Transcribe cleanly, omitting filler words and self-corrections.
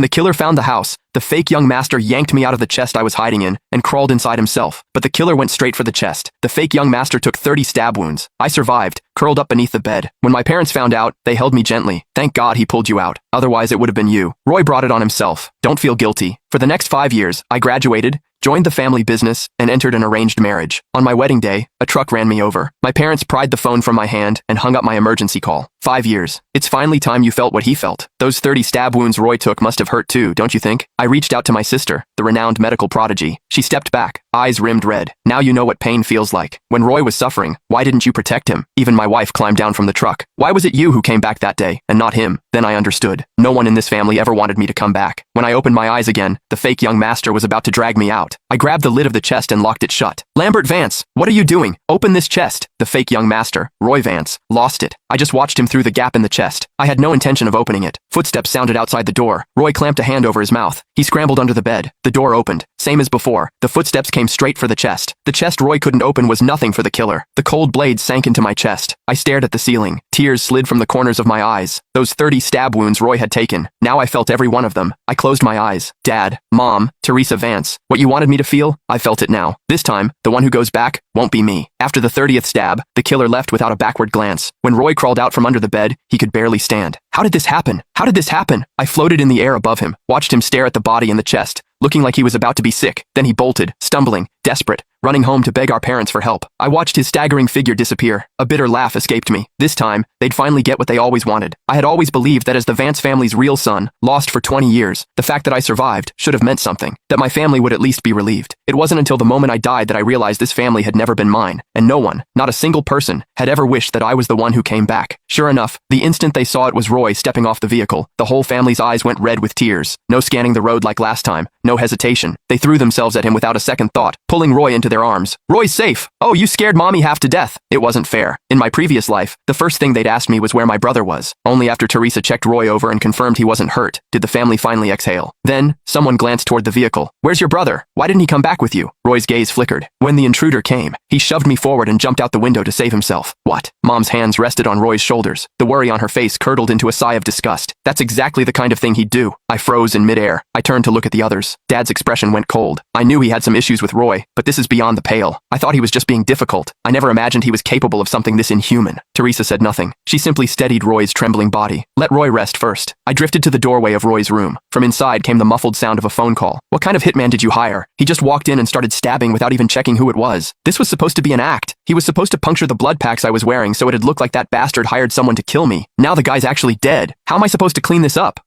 The killer found the house. The fake young master yanked me out of the chest I was hiding in and crawled inside himself. But the killer went straight for the chest. The fake young master took 30 stab wounds. I survived, curled up beneath the bed. When my parents found out, they held me gently. Thank God he pulled you out. Otherwise, it would have been you. Roy brought it on himself. Don't feel guilty. For the next 5 years, I graduated, joined the family business, and entered an arranged marriage. On my wedding day, a truck ran me over. My parents pried the phone from my hand and hung up my emergency call. 5 years. It's finally time you felt what he felt. Those 30 stab wounds Roy took must have hurt too, don't you think? I reached out to my sister, the renowned medical prodigy. She stepped back, eyes rimmed red. Now you know what pain feels like. When Roy was suffering, why didn't you protect him? Even my wife climbed down from the truck. Why was it you who came back that day, and not him? Then I understood. No one in this family ever wanted me to come back. When I opened my eyes again, the fake young master was about to drag me out. I grabbed the lid of the chest and locked it shut. Lambert Vance, what are you doing? Open this chest. The fake young master, Roy Vance, lost it. I just watched him through the gap in the chest. I had no intention of opening it. Footsteps sounded outside the door. Roy clamped a hand over his mouth. He scrambled under the bed. The door opened. Same as before. The footsteps came straight for the chest. The chest Roy couldn't open was nothing for the killer. The cold blade sank into my chest. I stared at the ceiling. Tears slid from the corners of my eyes. Those 30 stab wounds Roy had taken. Now I felt every one of them. I closed my eyes. Dad, Mom, Teresa Vance. What you wanted me to feel? I felt it now. This time, the one who goes back won't be me. After the 30th stab, the killer left without a backward glance. When Roy crawled out from under the bed, he could barely stand. How did this happen? How did this happen? I floated in the air above him, watched him stare at the body in the chest, looking like he was about to be sick. Then he bolted, stumbling, desperate, running home to beg our parents for help. I watched his staggering figure disappear. A bitter laugh escaped me. This time, they'd finally get what they always wanted. I had always believed that as the Vance family's real son, lost for 20 years, the fact that I survived should have meant something, that my family would at least be relieved. It wasn't until the moment I died that I realized this family had never been mine, and no one, not a single person, had ever wished that I was the one who came back. Sure enough, the instant they saw it was Roy stepping off the vehicle, the whole family's eyes went red with tears. No scanning the road like last time, no hesitation. They threw themselves at him without a second thought, pulling Roy into their arms. Roy's safe. Oh, you scared mommy half to death. It wasn't fair. In my previous life, the first thing they'd asked me was where my brother was. Only after Teresa checked Roy over and confirmed he wasn't hurt, did the family finally exhale. Then, someone glanced toward the vehicle. Where's your brother? Why didn't he come back with you? Roy's gaze flickered. When the intruder came, he shoved me forward and jumped out the window to save himself. What? Mom's hands rested on Roy's shoulders. The worry on her face curdled into a sigh of disgust. That's exactly the kind of thing he'd do. I froze in midair. I turned to look at the others. Dad's expression went cold. I knew he had some issues with Roy, but this is beyond the pale. I thought he was just being difficult. I never imagined he was capable of something this inhuman. Teresa said nothing. She simply steadied Roy's trembling body. Let Roy rest first. I drifted to the doorway of Roy's room. From inside came the muffled sound of a phone call. What kind of hitman did you hire? He just walked in and started stabbing without even checking who it was. This was supposed to be an act. He was supposed to puncture the blood packs I was wearing so it'd look like that bastard hired someone to kill me. Now the guy's actually dead. How am I supposed to clean this up?